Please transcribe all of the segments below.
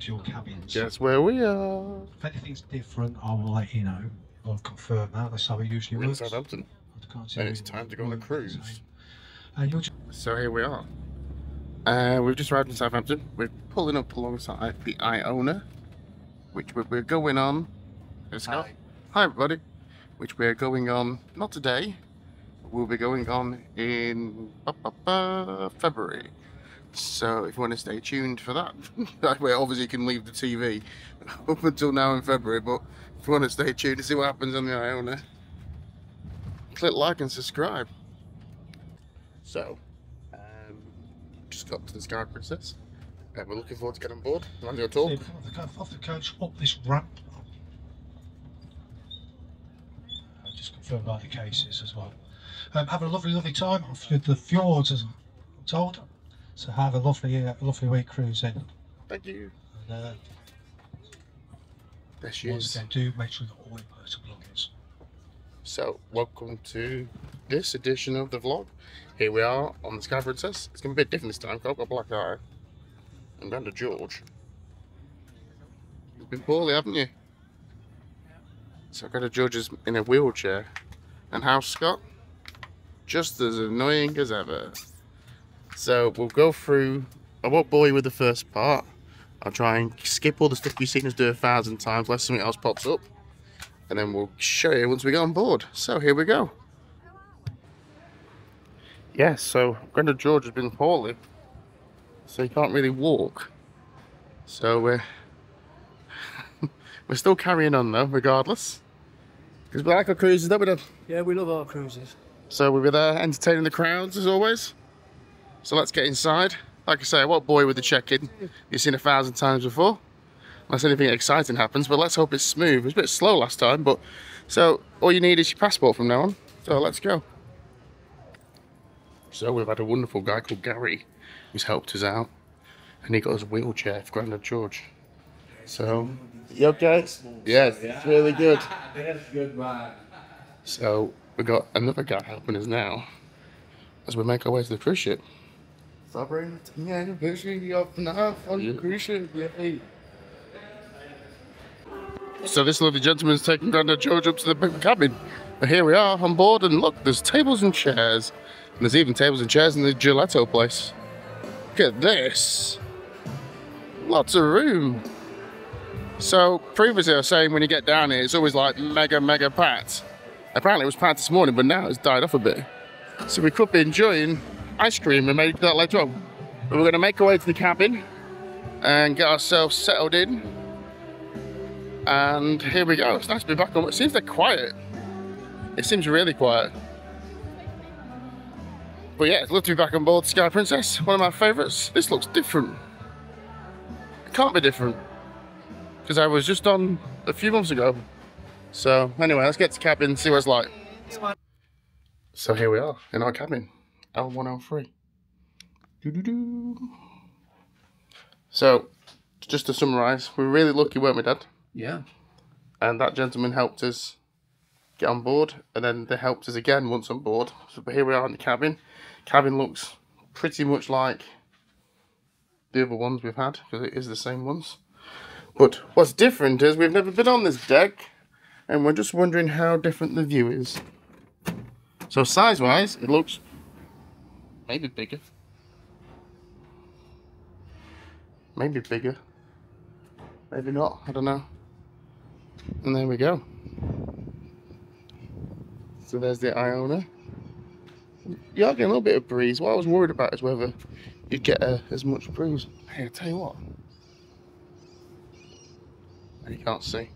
to your cabins. Guess where we are? If anything's different, I will let you know. I'll confirm that. That's how it usually We're in works. Southampton, I can't see and it's any time to go on a room, cruise. And you'll just So here we are. We've just arrived in Southampton. We're pulling up alongside the Iona, which we're going on. Hi. Hi everybody. Which we're going on, not today, we'll be going on in February. So if you want to stay tuned for that, that way obviously you can leave the TV up until now in February, but if you want to stay tuned to see what happens on the Iona, click like and subscribe. So, just got to the Sky Princess, and we're looking forward to getting on board. Want to go talk? off the coach, up this ramp. Just confirm by the cases as well. Have a lovely time off the fjords, as I'm told. So have a lovely week cruising. Thank you. And, there she once is. again, do make sure that all invertible luggage. So, welcome to this edition of the vlog. Here we are on the Sky Princess. It's going to be a bit different this time because I've got a black eye. And down to George. You've been poorly, haven't you? So, Grandad George is in a wheelchair. And how's Scott? Just as annoying as ever. So, we'll go through. I won't bore you with the first part. I'll try and skip all the stuff you've seen us do 1,000 times, unless something else pops up. And then we'll show you once we get on board. So here we go. Yes, so Grandad George has been poorly, so he can't really walk. So we're still carrying on though, regardless. Because we like our cruises, don't we, Dad? Yeah, we love our cruises. So we'll be there entertaining the crowds as always. So let's get inside. Like I say, I won't bore you with the check-in. You've seen 1,000 times before. Unless anything exciting happens, but let's hope it's smooth. It was a bit slow last time, but so all you need is your passport from now on. So let's go. So we've had a wonderful guy called Gary who's helped us out, and he got us a wheelchair for Grandad George. So you okay? Yes, it's really good. That's good, man. So we got another guy helping us now as we make our way to the cruise ship. Celebrating the 10th anniversary of now on the cruise ship. Yay. So this lovely gentleman's taking Grandad George up to the big cabin. But here we are on board, and look, there's tables and chairs. And there's even tables and chairs in the gelato place. Look at this. Lots of room. So previously I was saying when you get down here, it's always like mega packed. Apparently it was packed this morning, but now it's died off a bit. So we could be enjoying ice cream and maybe that later on. But we're going to make our way to the cabin and get ourselves settled in. And here we go. It's nice to be back on. It seems they're quiet. It seems really quiet. But yeah, it's lovely to be back on board Sky Princess. One of my favourites. This looks different. It can't be different. Because I was just on a few months ago. So anyway, let's get to the cabin and see what it's like. So here we are in our cabin. L103. Doo-doo-doo. So, just to summarise, we were really lucky, weren't we, Dad? Yeah. And that gentleman helped us get on board, and then they helped us again once on board. So but here we are in the cabin. Cabin looks pretty much like the other ones we've had, because it is the same ones. But what's different is we've never been on this deck, and we're just wondering how different the view is. So size-wise, it looks maybe bigger. Maybe bigger. Maybe not, I don't know. And there we go. So there's the Iona. You are getting a little bit of breeze. What I was worried about is whether you'd get as much breeze. Hey, I'll tell you what. You can't see.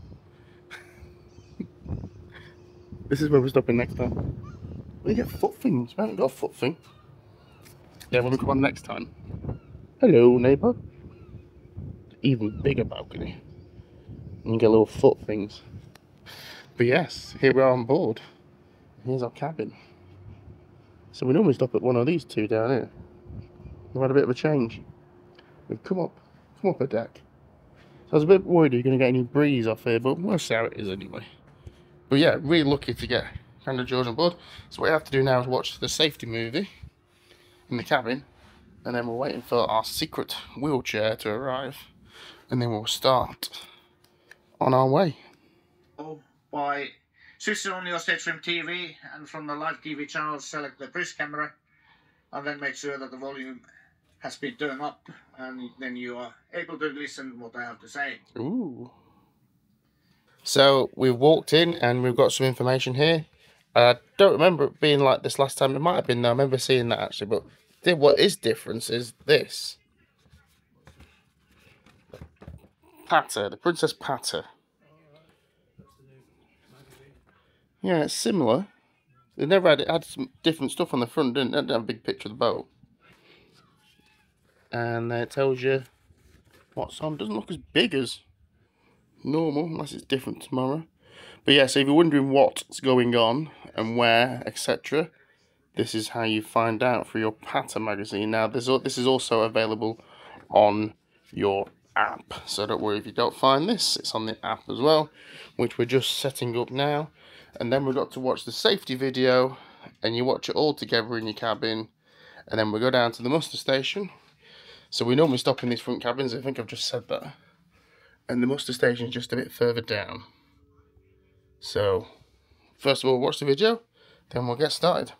This is where we're stopping next time. We get foot things. We haven't got a foot thing. Yeah, when we come on next time. Hello, neighbour. Even bigger balcony. And you get little foot things. But yes, here we are on board. Here's our cabin. So we normally stop at one of these two down here. We've had a bit of a change. We've come up a deck. So I was a bit worried you're going to get any breeze off here, but we'll see how it is anyway. But yeah, really lucky to get Grandad George on board. So what we have to do now is watch the safety movie in the cabin, and then we're waiting for our secret wheelchair to arrive. and then we'll start on our way. By switching on your Statestream TV, and from the live TV channel select the British camera, and then make sure that the volume has been turned up, and then you are able to listen what I have to say. Ooh. So we've walked in and we've got some information here. I don't remember it being like this last time. It might have been, though. I remember seeing that actually, but what is different is this. Patter, the Princess Patter. Yeah, it's similar. They never had some different stuff on the front, didn't they? They didn't have a big picture of the boat. And it tells you what's on. Doesn't look as big as normal, unless it's different tomorrow. But yeah, so if you're wondering what's going on and where, etc., this is how you find out for your Patter magazine. Now, this is also available on your app. So don't worry if you don't find this. It's on the app as well, which we're just setting up now. And then we've got to watch the safety video, and you watch it all together in your cabin. And then we go down to the muster station. So we normally stop in these front cabins. I think I've just said that. And the muster station is just a bit further down. So first of all, watch the video, then we'll get started.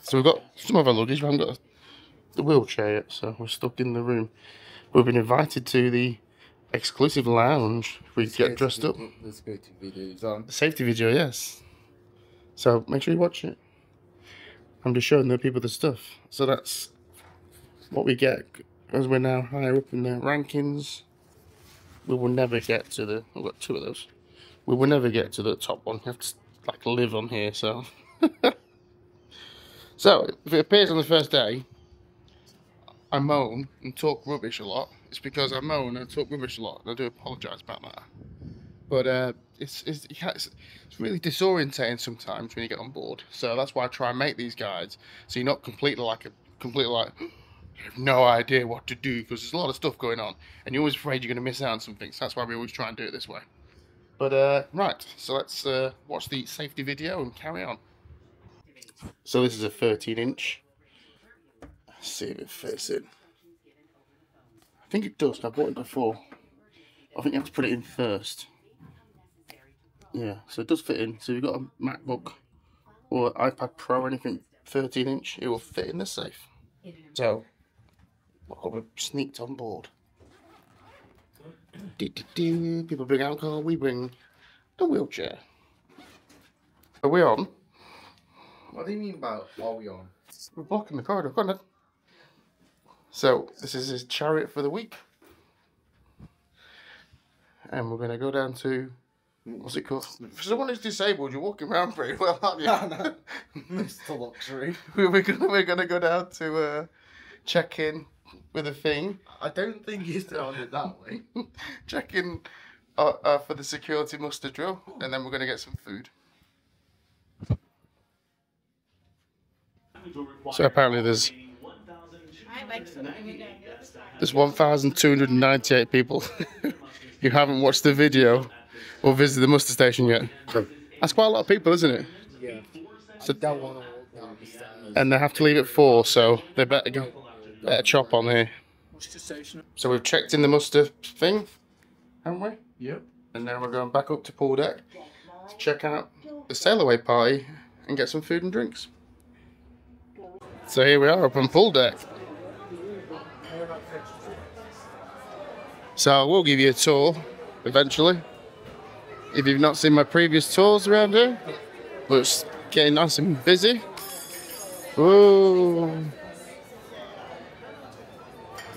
So we've got some of our luggage. We haven't got the wheelchair yet, so we're stuck in the room. We've been invited to the exclusive lounge. We get dressed up. The safety video is on. The safety video, yes. So make sure you watch it. I'm just showing the people the stuff. So that's what we get as we're now higher up in the rankings. We will never get to the... I've got 2 of those. We will never get to the top one. You have to like live on here, so... So, if it appears on the first day, I moan and talk rubbish a lot. It's because I moan and talk rubbish a lot, and I do apologise about that. But it's really disorientating sometimes when you get on board. So that's why I try and make these guides, so you're not completely like you have no idea what to do, because there's a lot of stuff going on, and you're always afraid you're going to miss out on something. So that's why we always try and do it this way. But right, so let's watch the safety video and carry on. So this is a 13-inch. Let's see if it fits in. I think it does. I bought it before. I think you have to put it in first. Yeah, so it does fit in. So if you've got a MacBook or iPad Pro or anything 13-inch, it will fit in the safe. So, we've sneaked on board. People bring alcohol, we bring the wheelchair. Are we on? What do you mean by are we on? We're blocking the corridor, go on then. So, this is his chariot for the week. And we're going to go down to, what's it called? For someone who's disabled, you're walking around pretty well, aren't you? No, Mr. Luxury. we're gonna go down to check in with a thing. I don't think he's done it that way. Check in for the security muster drill, and then we're gonna get some food. So apparently there's 1,298 people who haven't watched the video or visited the muster station yet. That's quite a lot of people, isn't it? Yeah. So Don't want to walk down the stairs. and they have to leave at 4, so they better chop on here. Muster station. So we've checked in the muster thing, haven't we? Yep. And now we're going back up to pool deck to check out the sail away party and get some food and drinks. So here we are up on pool deck. So we'll give you a tour eventually. If you've not seen my previous tours around here, but it's getting nice and busy. Whoa. And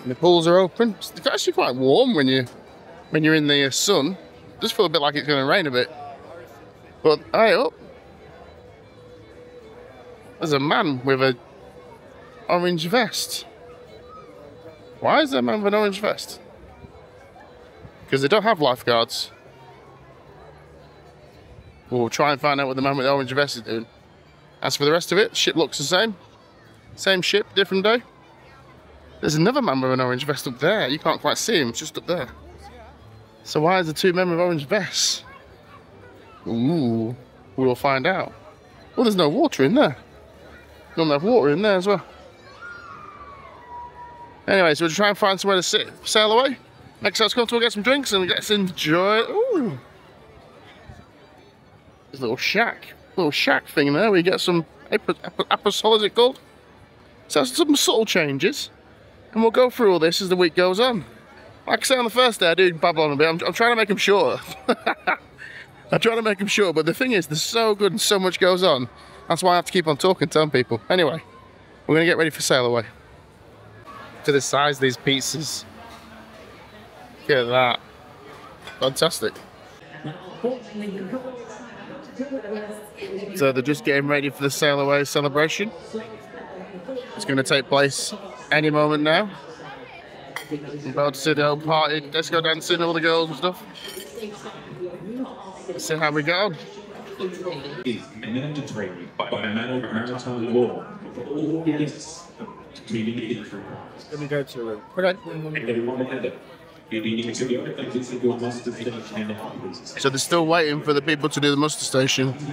the pools are open. It's actually quite warm when you're in the sun. It does feel a bit like it's going to rain a bit. But high up, there's a man with a orange vest. Why is there a man with an orange vest? Because they don't have lifeguards. We'll try and find out what the man with the orange vest is doing. As for the rest of it, ship looks the same. Same ship, different day. There's another man with an orange vest up there. You can't quite see him, it's just up there. So why is the 2 men with orange vests? Ooh, we'll find out. Well, there's no water in there. Don't have water in there as well. Anyway, so we'll try and find somewhere to sit, sail away. Next, let's go to get some drinks and let's enjoy. Ooh, there's a little shack thing there. We get some apostol, is it called? So some subtle changes, and we'll go through all this as the week goes on. Like I said on the first day, I do babble on a bit. I'm trying to make them shorter. I'm trying to make them short, but the thing is, they're so good and so much goes on. That's why I have to keep on talking, telling people. Anyway, we're gonna get ready for sail away. To the size of these pizzas. Look at that. Fantastic. So they're just getting ready for the sail away celebration. It's going to take place any moment now. I'm about to see the old party, disco dancing, all the girls and stuff. Let's see how we go on. Is mandatory by maritime law for all guests to be needed for. Let me go to it. So they're still waiting for the people to do the muster station. Tell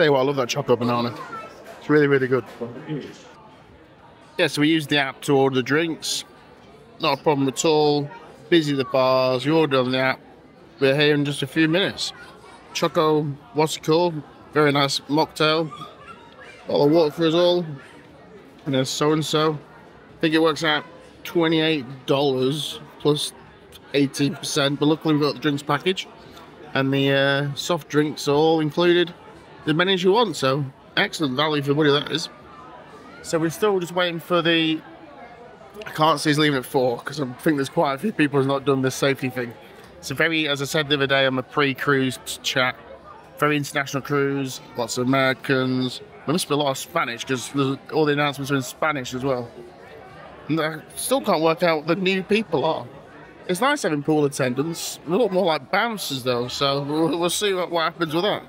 you what, I love that chocolate banana. It's really, really good. Yeah, so we used the app to order the drinks. Not a problem at all. Busy the bars, you order on the app. We're here in just a few minutes. Choco, what's it called? Very nice mocktail. Bottle of water for us all. And there's so-and-so. I think it works out $28 plus 18%, but luckily we've got the drinks package. And the soft drinks are all included. As many as you want, so excellent value for money that is. So we're still just waiting for the... I can't see he's leaving at 4 because I think there's quite a few people who's not done this safety thing. It's a very, as I said the other day on the pre-cruise chat, very international cruise, lots of Americans. There must be a lot of Spanish because all the announcements are in Spanish as well. And I still can't work out what the new people are. It's nice having pool attendants. They look more like bouncers though, so we'll see what happens with that.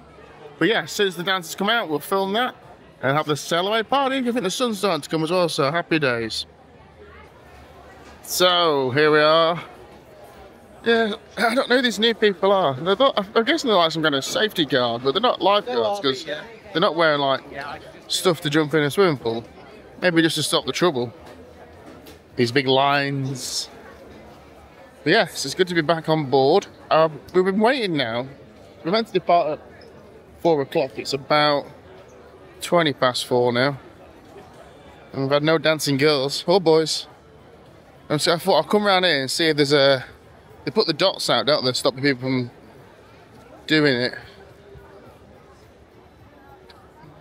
But yeah, as soon as the dancers come out, we'll film that and have the sail away party. I think the sun's starting to come as well, so happy days. So, here we are. Yeah, I don't know who these new people are. I'm guessing they're like some kind of safety guard, but they're not lifeguards because they're not wearing like stuff to jump in a swimming pool. Maybe just to stop the trouble. These big lines. But yes, it's good to be back on board. We've been waiting now. We're meant to depart at 4 o'clock. It's about 20 past 4 now. And we've had no dancing girls or boys. And so I thought I'll come around here and see if there's a... They put the dots out, don't they, stopping people from doing it.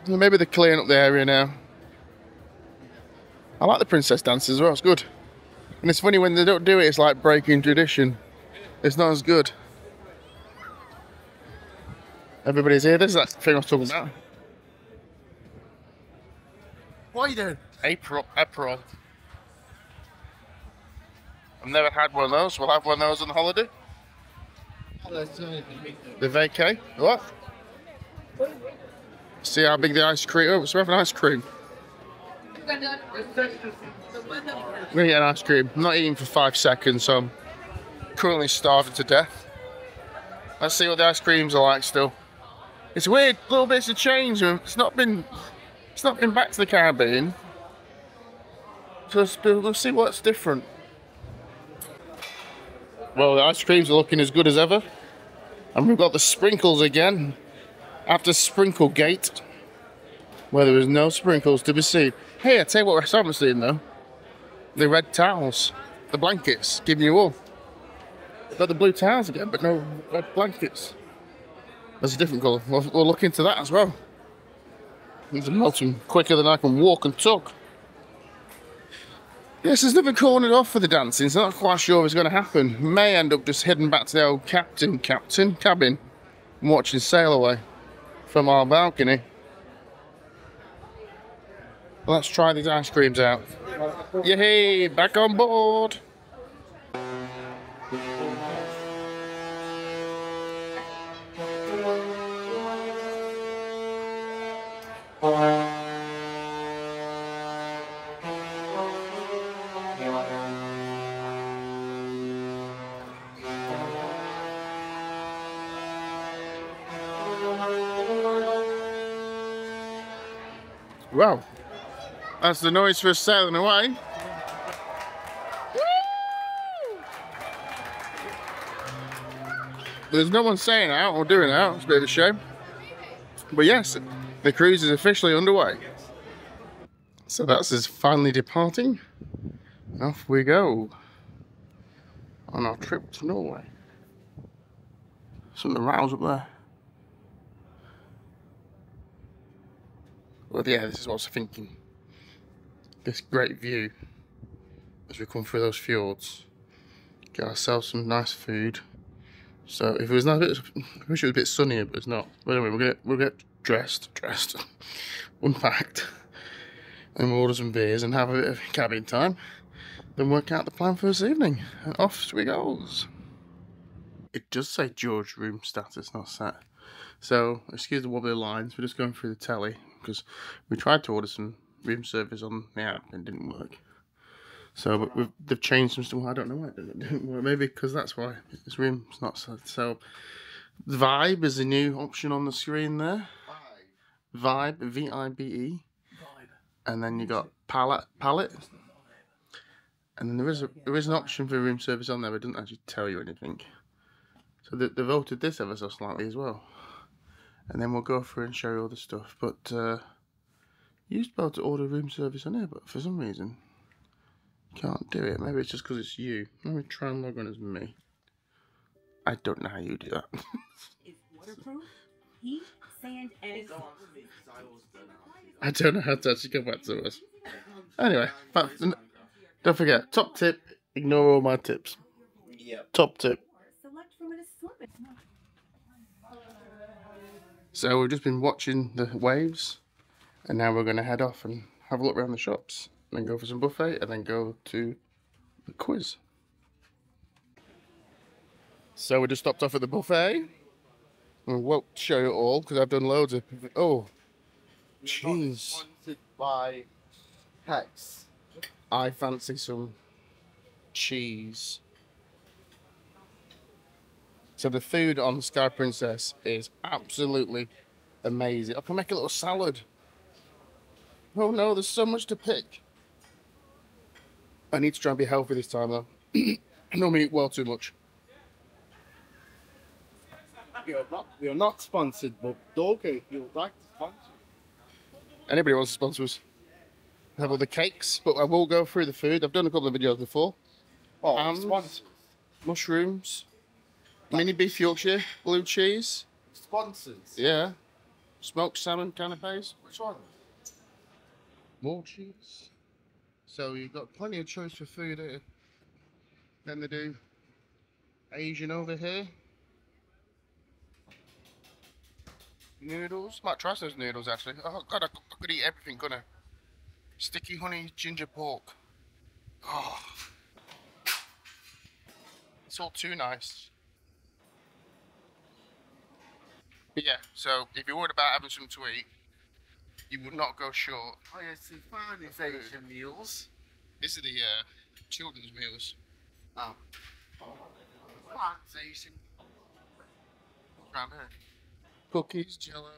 Well, maybe they're clearing up the area now. I like the princess dances as well, it's good. And it's funny when they don't do it, it's like breaking tradition. It's not as good. Everybody's here, there's that thing I was talking about. What are you doing? April. I've never had one of those. We'll have one of those on holiday. The vacay. What? See how big the ice cream. Oh, so we have an ice cream. I'm gonna get an ice cream. I'm not eating for 5 seconds, so I'm currently starving to death. Let's see what the ice creams are like still. It's weird, little bits of change. It's not been back to the Caribbean. So we'll see what's different. Well, the ice creams are looking as good as ever. And we've got the sprinkles again. After Sprinklegate, where there was no sprinkles to be seen. Hey, I tell you what I haven't seen though. The red towels. The blankets, giving you all. Got the blue towels again, but no red blankets. That's a different colour. We'll look into that as well. These are melting quicker than I can walk and talk. Yes, there's nothing calling it off for the dancing, so I'm not quite sure what's going to happen. May end up just heading back to the old cabin and watching sail away from our balcony. Let's try these ice creams out. Yay, back on board! Wow, that's the noise for us sailing away. There's no one saying out or doing out, it's a bit of a shame. But yes, the cruise is officially underway. So that's us finally departing. Off we go on our trip to Norway. Some of the rails up there. Well, yeah, this is what I was thinking. This great view as we come through those fjords. Get ourselves some nice food. So if it was not a bit, I wish it was a bit sunnier, but it's not. But anyway, we'll get dressed, unpacked, and we'll order some beers and have a bit of cabin time. Then work out the plan for this evening. And off we goes. It does say George room status, not set. So excuse the wobbly lines. We're just going through the telly because we tried to order some room service on the app and it didn't work. So but they've changed some stuff. I don't know why it didn't work. Maybe because that's why this room's not set. So Vibe is a new option on the screen there. Vibe, V-I-B-E. And then you got palette. And then there is an option for room service on there, but it doesn't actually tell you anything. So they voted this ever so slightly as well. And then we'll go through and show you all the stuff. But you used to be able to order room service on here, but for some reason can't do it. Maybe it's just because it's you. Let me try and log on as me. I don't know how you do that. It's waterproof, heat, sand, and I don't know how to actually go back to us. Anyway, don't forget, top tip, ignore all my tips. Yep. Top tip. select from an assortment. So we've just been watching the waves, and now we're going to head off and have a look around the shops, and then go for some buffet, and then go to the quiz. So we just stopped off at the buffet. We won't show you all because I've done loads of. Oh, cheese! Sponsored by Hex. I fancy some cheese. So the food on Sky Princess is absolutely amazing. I can make a little salad. Oh no, there's so much to pick. I need to try and be healthy this time though. I normally eat well too much. We are not sponsored, but okay, if you would like to sponsor. Anybody wants to sponsor us? I have all the cakes, but I will go through the food. I've done a couple of videos before. Oh, sponsors. Mushrooms, mini beef Yorkshire, blue cheese. Sponsors. Yeah. Smoked salmon canapes. Which one? More cheese. So you've got plenty of choice for food here. Then they do Asian over here. Noodles. Might try those noodles actually. Oh god, I could eat everything, couldn't I? Sticky honey ginger pork. Oh. It's all too nice. But yeah, so if you're worried about having something to eat, you would not go short. Oh yes, the finest Asian meals. This is the children's meals. Oh. Finest Asian. Around here. Cookies, jello,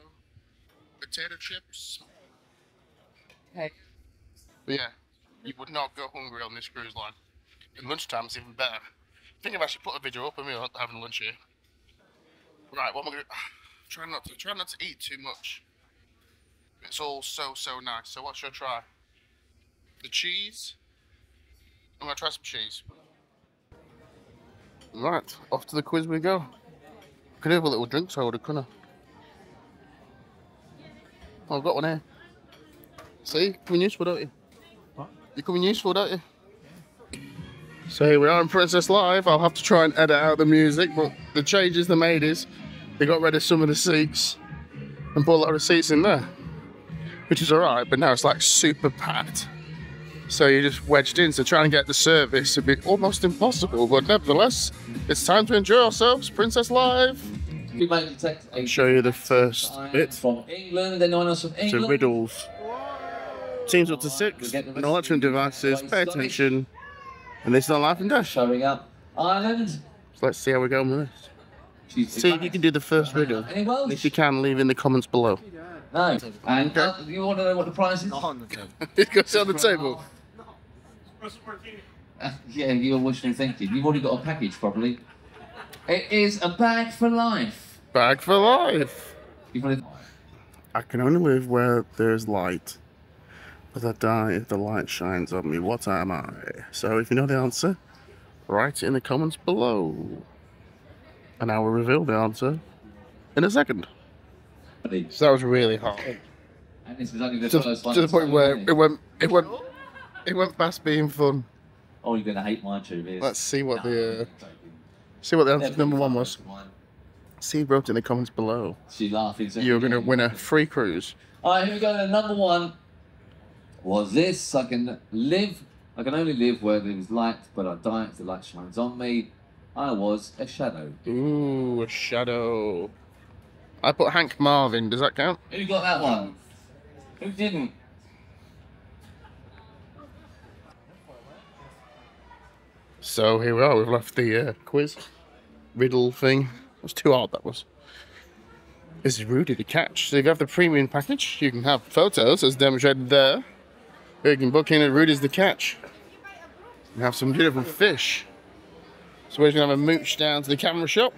potato chips. Hey. But yeah, you would not go hungry on this cruise line. And lunchtime's even better. I think I've actually put a video up of me having lunch here. Right, what am I gonna try not to eat too much. It's all so nice. So what should I try? The cheese. I'm gonna try some cheese. Right, off to the quiz we go. Could have a little drink soda, couldn't I? Oh, I've got one here. See, coming useful, don't you? What? You're coming useful, don't you? So here we are in Princess Live. I'll have to try and edit out the music, but the changes they made is they got rid of some of the seats and put a lot of seats in there, which is alright, but now it's like super packed. So you're just wedged in, so trying to get the service would be almost impossible, but nevertheless, it's time to enjoy ourselves. Princess Live! I'll show you the first bit. From England, anyone else from England? So riddles. Teams up to 6, and electronic devices, pay attention. And this is on Life and Dash. So Showing up Ireland. let's see how we go on with this. See if you can do the first riddle. Any Welsh? If you can, leave in the comments below. No. And you want to know what the price is? Not on the table. It goes on the table. Yeah, you're wishful thinking. You've already got a package, probably. It is a bag for life. Bag for life. You've already... I can only live where there's light, but I die if the light shines on me. What am I? So if you know the answer, write it in the comments below. And I will reveal the answer in a second. So that was really hard. And this was only the To first one. the point where it went past being fun. Oh, you're going to hate my two beers. Let's see what the answer to number 1 was. See, wrote in the comments below. She laughing. You're going to win a free cruise. Alright, here we go. Number 1 was this. I can only live where there is light, but I die if the light shines on me. I was a shadow. Ooh, a shadow. I put Hank Marvin. Does that count? Who got that one? Who didn't? So here we are. We've left the quiz riddle thing. It was too hard, that was. This is Rudy the Catch. So if you have the premium package, you can have photos as demonstrated there. Or you can book in at Rudy's the Catch. You have some beautiful fish. So we're just going to have a mooch down to the camera shop.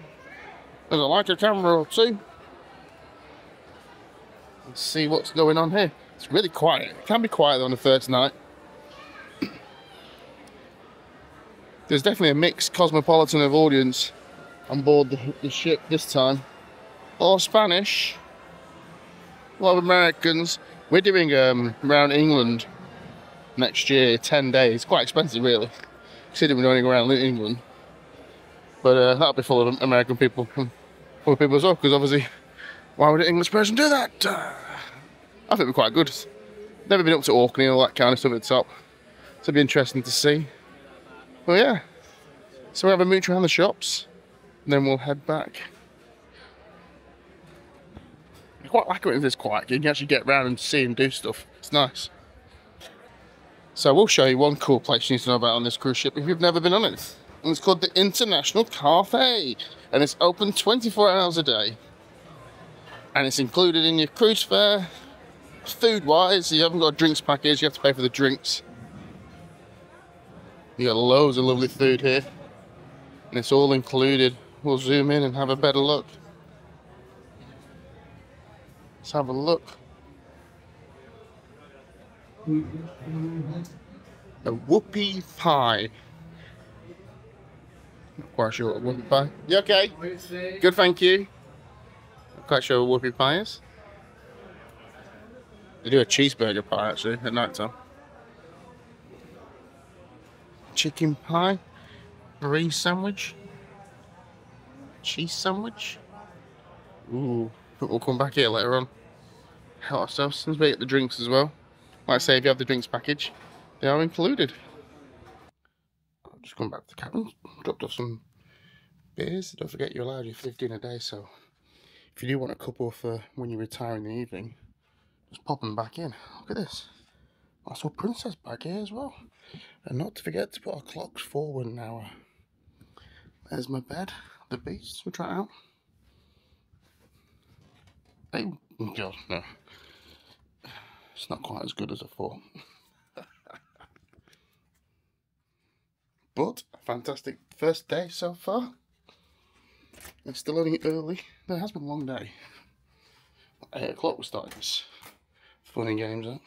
There's a lighter camera or two. Let's see what's going on here. It's really quiet. It can be quiet on the first night. There's definitely a mixed cosmopolitan of audience on board the ship this time. All Spanish, a lot of Americans. We're doing around England next year, 10 days. Quite expensive, really, considering we're going around England. But that'll be full of American people, other people as well, because obviously, why would an English person do that? I think we're quite good. Never been up to Orkney and all that kind of stuff at the top. So it'll be interesting to see. Well, yeah. So we'll have a mooch around the shops, and then we'll head back. I quite like it when it's quiet. You can actually get around and see and do stuff. It's nice. So we'll show you one cool place you need to know about on this cruise ship if you've never been on it. And it's called the International Cafe. And it's open 24 hours a day. And it's included in your cruise fare. Food-wise, you haven't got a drinks package, you have to pay for the drinks. You got loads of lovely food here. And it's all included. We'll zoom in and have a better look. Let's have a look. A whoopie pie. Not quite sure what a whoopie pie. You okay? Good, thank you. Not quite sure what a whoopie pie is. They do a cheeseburger pie actually at night time. Chicken pie, brie sandwich, cheese sandwich. Ooh, but we'll come back here later on. Help ourselves since we get the drinks as well. Like I say, if you have the drinks package, they are included. I'll just come back to the cabin, dropped off some beers. Don't forget you're allowed your 15 a day, so if you do want a couple for when you retire in the evening, just pop them back in. Look at this. Nice little princess bag here as well. And not to forget to put our clocks forward an hour. There's my bed, the beast. We'll try it out. Hey, God, no. It's not quite as good as I thought. But a fantastic first day so far. It's still only early. It has been a long day. 8 o'clock we're starting this fun and games out.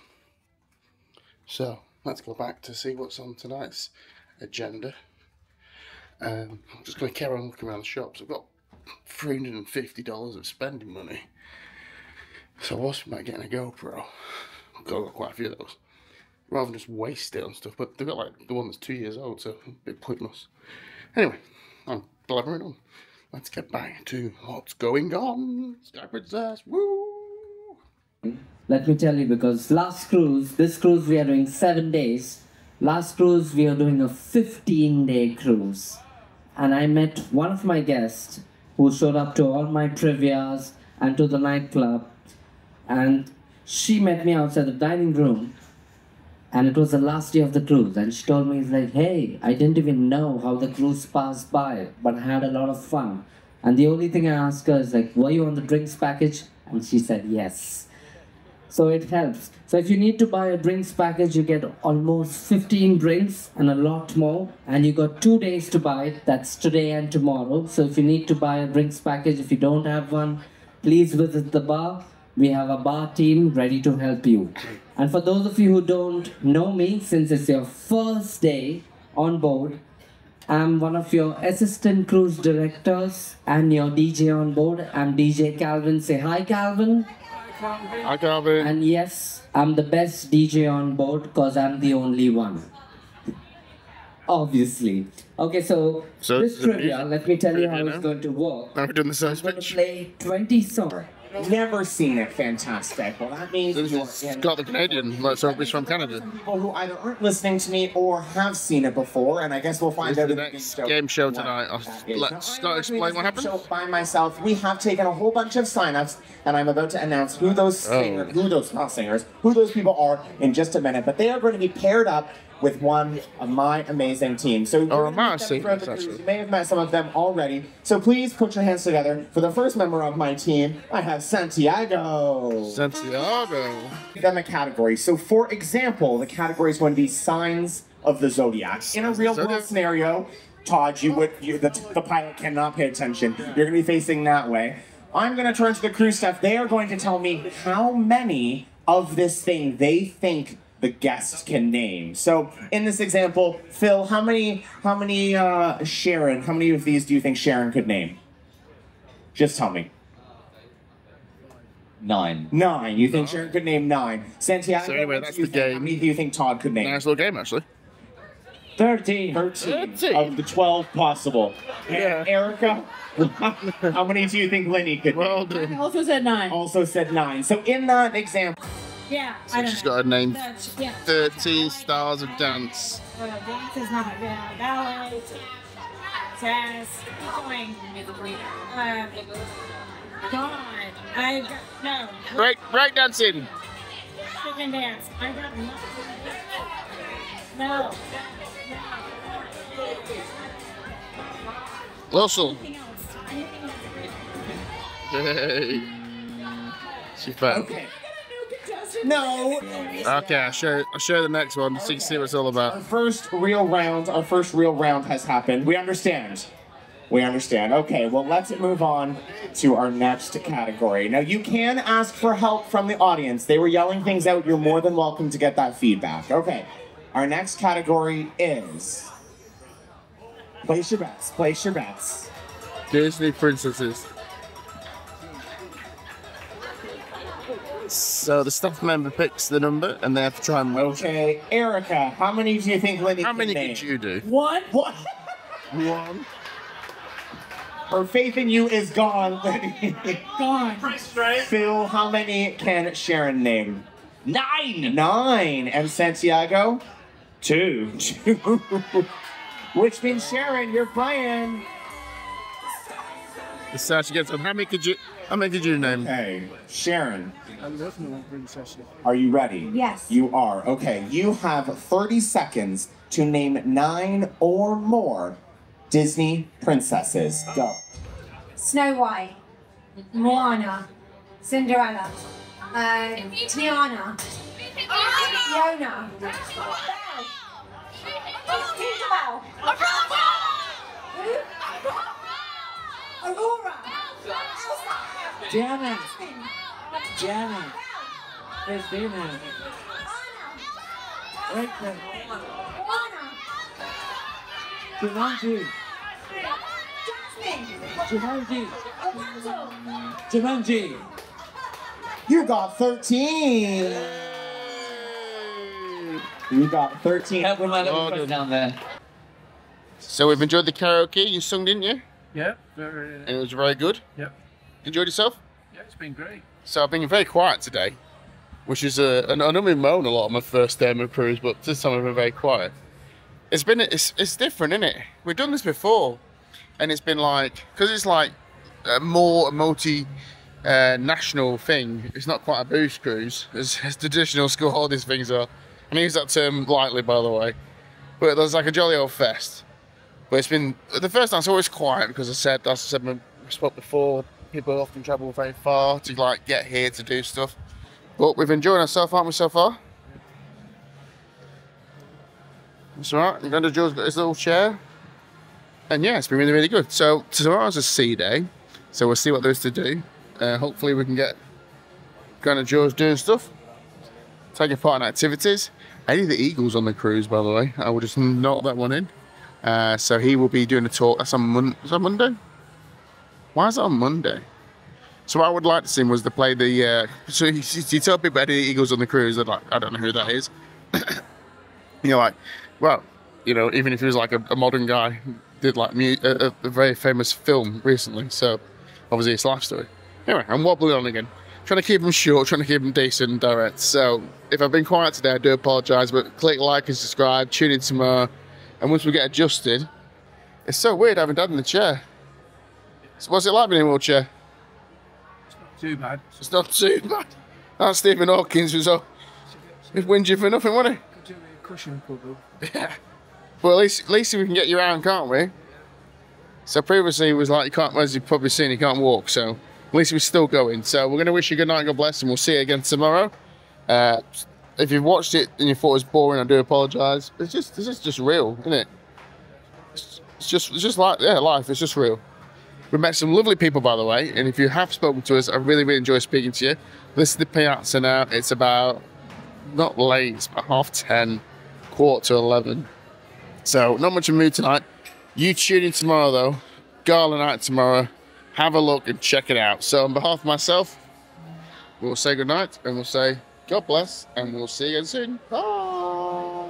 So let's go back to see what's on tonight's agenda. I'm just going to carry on looking around the shops. I've got $350 of spending money. So I was about getting a GoPro. I've got quite a few of those. Rather than just waste it on stuff. But they've got like the one that's 2 years old, so a bit pointless. Anyway, I'm blabbering on. Let's get back to what's going on. Sky Princess, woo! Let me tell you, because this cruise we are doing 7 days. Last cruise we are doing a 15-day cruise. And I met one of my guests who showed up to all my trivias and to the nightclub. And she met me outside the dining room. And it was the last day of the cruise. And she told me, like, hey, I didn't even know how the cruise passed by, but I had a lot of fun. And the only thing I asked her is like, were you on the drinks package? And she said yes. So it helps. So if you need to buy a drinks package, you get almost 15 drinks and a lot more. And you got 2 days to buy it. That's today and tomorrow. So if you need to buy a drinks package, if you don't have one, please visit the bar. We have a bar team ready to help you. And for those of you who don't know me, since it's your first day on board, I'm one of your assistant cruise directors and your DJ on board. I'm DJ Calvin. Say hi, Calvin. Hi, Calvin. And yes, I'm the best DJ on board because I'm the only one. Obviously. Okay, so this trivia, let me tell you how it's going to work. Now we're doing the I'm same going to speech. play 20 songs. Never seen it. Fantastic. Well, that means It's got the Canadian, like somebody's from Canada. people who either aren't listening to me or have seen it before, and I guess we'll find This out is the in next show game show what tonight. that is. Let's Now, not explain what happened. Show by myself. We have taken a whole bunch of sign-ups, and I'm about to announce who those who those people are in just a minute. But they are going to be paired up with one of my amazing team. So Oh, you're gonna meet them throughout the cruise. actually. You may have met some of them already. So please put your hands together. For the first member of my team, I have Santiago. Santiago. Give them a category. So for example, the category is going to be signs of the zodiac. In a real world scenario, Todd, the pilot cannot pay attention. You're going to be facing that way. I'm going to turn to the crew staff. They are going to tell me how many of this thing they think the guest can name. So in this example, Phil, how many Sharon, how many of these do you think Sharon could name? Just tell me. 9. 9. You think Sharon could name 9? Santiago, So anyway, what that's do you the think? game. How many do you think Todd could name? Nice little game, actually. 13 of the 12 possible. Yeah. And Erica, how many do you think Lenny could Well name? done. Also said 9. Also said 9. So in that example, Yeah, I So don't she's know. got to name That's, yeah. 13 stars of dance. Dance is not ballet, jazz, keep going. God, I got, no. Break dancing. Chicken dance. I got no. Russell. Anything else? Anything Hey. She fell. okay. No. Okay, I'll show the next one so you can see what it's all Our about. first real round has happened. We understand. We understand. Okay, well, let's move on to our next category. Now, you can ask for help from the audience. They were yelling things out. You're more than welcome to get that feedback. Okay, our next category is... Place your bets. Place your bets. Disney princesses. So the staff member picks the number and they have to try and win. Okay, Erica, how many do you think Lenny How can many name? could you do? What? What? 1. Her faith in you is gone, Lenny. Gone. Phil, how many can Sharon name? 9! 9. And Santiago? 2. Which means Sharon, you're playing. The search gets on. How many could you name? Okay, Sharon. Are you ready? Yes. You are. Okay, you have 30 seconds to name 9 or more Disney princesses. Go. Snow White, Moana, Cinderella, Tiana, Fiona, Tinkerbell, Aurora, Elsa, Janet, Jasmine, Christina, Rachel, Moana, Jumanji, Jasmine, Jumanji, Rapunzel, Jumanji. You got 13. You got 13. Help with my little Well foot done. down there. So we've enjoyed the karaoke. You sung, didn't you? Yeah, very. And it was very good. Yep. Enjoyed yourself? Yeah, it's been great. So I've been very quiet today, which is I normally moan a lot on my first day on my cruise, but this time I've been very quiet. It's different, isn't it? We've done this before, and it's been like, because it's like a national thing. It's not quite a booze cruise as traditional school holidays things are. And I use that term lightly, by the way. But there's like a jolly old fest. But it's been the first time it's always quiet because as I said, we spoke before. People often travel very far to like get here to do stuff. But we've enjoyed ourselves, aren't we, so far? That's right. I'm going to Joe's got his little chair. And yeah, it's been really, really good. So tomorrow's a sea day. So we'll see what there is to do. Hopefully we can get Grandad Joe's doing stuff. Taking part in activities. Eddie the Eagle's on the cruise, by the way. I will just note that one in. So he will be doing a talk. That's on is that Monday? Why is that on Monday? So what I would like to see was to play the... so you tell people Eddie the Eagle's on the cruise, they're like, I don't know who that is. You're like, well, you know, even if he was like a modern guy, did like a very famous film recently, so obviously it's a life story. Anyway, I'm wobbling on again. Trying to keep them short, trying to keep them decent and direct. So if I've been quiet today, I do apologise, but click like and subscribe, tune in tomorrow, and once we get adjusted, it's so weird having Dad in the chair. So what's it like being in a wheelchair? Too bad. It's not too bad. That's Stephen Hawkins was all. He'd whinge you for nothing, wouldn't he? Could do me a cushion couple. Yeah. But at least we can get you around, can't we? So previously he was like, you can't, as you've probably seen, he can't walk, so at least we're still going. So we're going to wish you good night, God bless, and we'll see you again tomorrow. If you've watched it and you thought it was boring, I do apologise. This is just real, isn't it? It's just like, yeah, life, it's just real. We met some lovely people, by the way, and if you have spoken to us, I really, really enjoy speaking to you. This is the Piazza now. It's about, not late, it's about 10:30, 11:15. So, not much of a mood tonight. You tune in tomorrow, though. Gala night tomorrow. Have a look and check it out. So, on behalf of myself, we'll say good night, and we'll say God bless, and we'll see you again soon. Bye!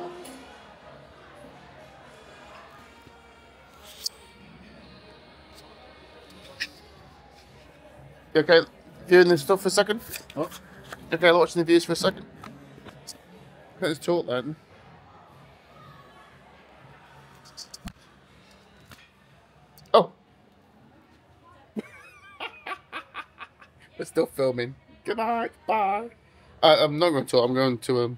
You okay viewing this stuff for a second? What? You okay watching the views for a second? Let's talk then. Oh! We're still filming. Good night, bye! I'm not going to talk, I'm going to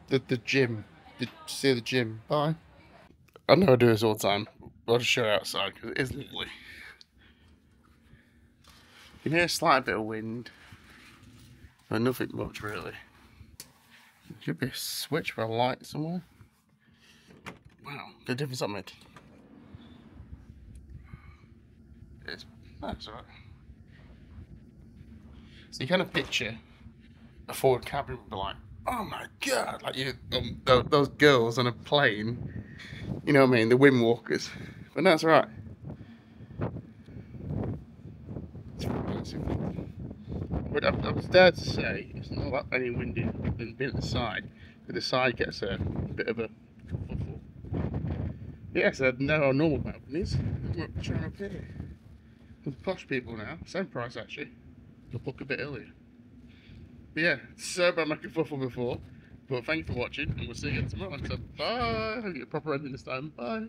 the gym. To see the gym. Bye. I know I do this all the time. I'll just show you outside because it is lovely. You can hear a slight bit of wind, but nothing much really. Should be a switch for a light somewhere. Wow, the difference that made. That's alright. So you kind of picture a forward cabin would be like, oh my god, like you, those girls on a plane. You know what I mean, the wind walkers. But that's right. I was dare to say it's not that any windy than being at the side, but the side gets a bit of a kerfuffle. Yes, I know how normal balconies. I'm trying up here. With posh people now, same price actually. I'll book a bit earlier. But yeah, so about my kerfuffle before. But thank you for watching, and we'll see you again tomorrow. So bye. I'll get a proper ending this time. Bye.